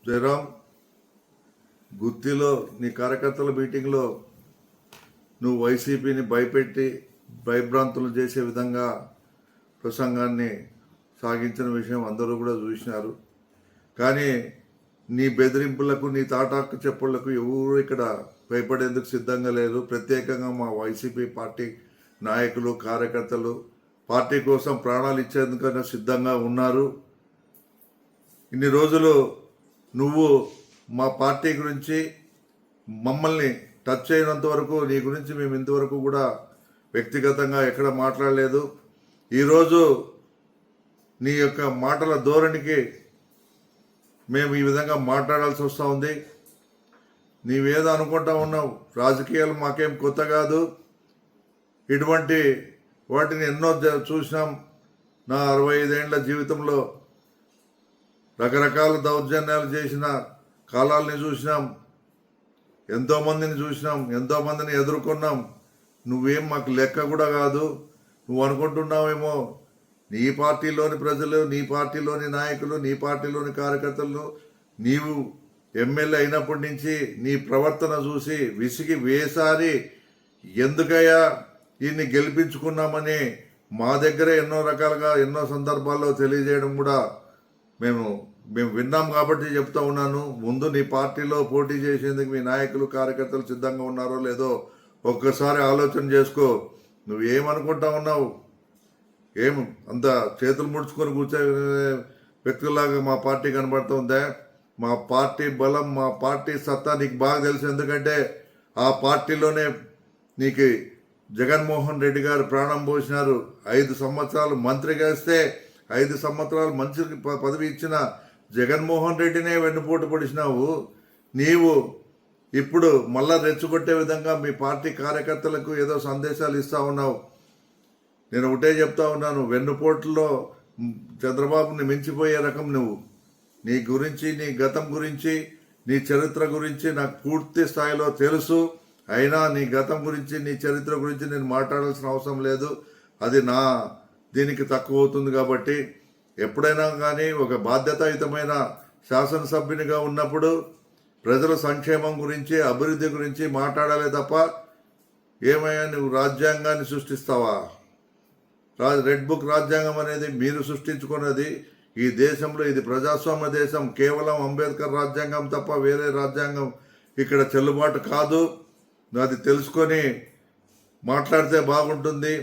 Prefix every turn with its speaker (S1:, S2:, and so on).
S1: జయరాం, గుత్తిలో నీ కార్యకర్తల మీటింగ్లో నువ్వు వైసీపీని భయపెట్టి భయభ్రాంతులు చేసే విధంగా ప్రసంగాన్ని సాగించిన విషయం అందరూ కూడా చూసినారు. కానీ నీ బెదిరింపులకు, నీ తాటాకు చెప్పుళ్లకు ఎవరు ఇక్కడ భయపడేందుకు సిద్ధంగా లేరు. ప్రత్యేకంగా మా వైసీపీ పార్టీ నాయకులు, కార్యకర్తలు పార్టీ కోసం ప్రాణాలు ఇచ్చేందుకైనా సిద్ధంగా ఉన్నారు. ఇన్ని రోజులు నువ్వు మా పార్టీ గురించి మమ్మల్ని టచ్ అయినంత వరకు నీ గురించి మేము ఇంతవరకు కూడా వ్యక్తిగతంగా ఎక్కడ మాట్లాడలేదు. ఈరోజు నీ యొక్క మాటల ధోరణికి మేము ఈ విధంగా మాట్లాడాల్సి వస్తూ ఉంది. నీవేదో అనుకుంటా ఉన్నావు, రాజకీయాలు మాకేం కొత్త కాదు, ఇటువంటి వాటిని ఎన్నో చూసినాం. నా 65 ఏళ్ల జీవితంలో రకరకాల దౌర్జన్యాలు చేసిన కాలాలని చూసినాం, ఎంతోమందిని చూసినాం, ఎంతోమందిని ఎదుర్కొన్నాం. నువ్వేం మాకు లెక్క కూడా కాదు. నువ్వు అనుకుంటున్నావేమో నీ పార్టీలోని ప్రజలు, నీ పార్టీలోని నాయకులు, నీ పార్టీలోని కార్యకర్తలు నీవు ఎమ్మెల్యే అయినప్పటి నుంచి నీ ప్రవర్తన చూసి విసిగి వేసారి ఎందుకయ్యా ఈయన్ని గెలిపించుకున్నామని మా దగ్గరే ఎన్నో రకాలుగా ఎన్నో సందర్భాల్లో తెలియజేయడం కూడా మేము విన్నాం. కాబట్టి చెప్తా ఉన్నాను, ముందు నీ పార్టీలో పోటీ చేసేందుకు మీ నాయకులు, కార్యకర్తలు సిద్ధంగా ఉన్నారో లేదో ఒక్కసారి ఆలోచన చేసుకో. నువ్వేమనుకుంటా ఉన్నావు? ఏం అంత చేతులు ముడుచుకొని కూర్చో వ్యక్తుల్లాగా మా పార్టీ కనబడుతుందా? మా పార్టీ బలం, మా పార్టీ సత్తా నీకు బాగా తెలుసు. ఎందుకంటే ఆ పార్టీలోనే నీకు జగన్మోహన్ రెడ్డి గారు ప్రాణం పోసినారు. 5 సంవత్సరాలు మంత్రిగా ఇస్తే 5 సంవత్సరాలు మంత్రి పదవి ఇచ్చిన జగన్మోహన్ రెడ్డినే వెన్నుపోటు పొడిచినావు. నీవు ఇప్పుడు మళ్ళా రెచ్చగొట్టే విధంగా మీ పార్టీ కార్యకర్తలకు ఏదో సందేశాలు ఇస్తా ఉన్నావు. నేను ఒకటే చెప్తా ఉన్నాను, వెన్నుపోటులో చంద్రబాబుని మించిపోయే రకం నువ్వు. నీ గురించి, నీ గతం గురించి, నీ చరిత్ర గురించి నాకు పూర్తి స్థాయిలో తెలుసు. అయినా నీ గతం గురించి, నీ చరిత్ర గురించి నేను మాట్లాడాల్సిన అవసరం లేదు. అది నా దీనికి తక్కువ అవుతుంది. కాబట్టి ఎప్పుడైనా కానీ ఒక బాధ్యతాయుతమైన శాసనసభ్యునిగా ఉన్నప్పుడు ప్రజల సంక్షేమం గురించి, అభివృద్ధి గురించి మాట్లాడాలే తప్ప ఏమయ్యా నువ్వు రాజ్యాంగాన్ని సృష్టిస్తావా? రెడ్ బుక్ రాజ్యాంగం అనేది మీరు సృష్టించుకున్నది. ఈ దేశంలో ఇది ప్రజాస్వామ్య దేశం. కేవలం అంబేద్కర్ రాజ్యాంగం తప్ప వేరే రాజ్యాంగం ఇక్కడ చెల్లుబాటు కాదు. అది తెలుసుకొని మాట్లాడితే బాగుంటుంది.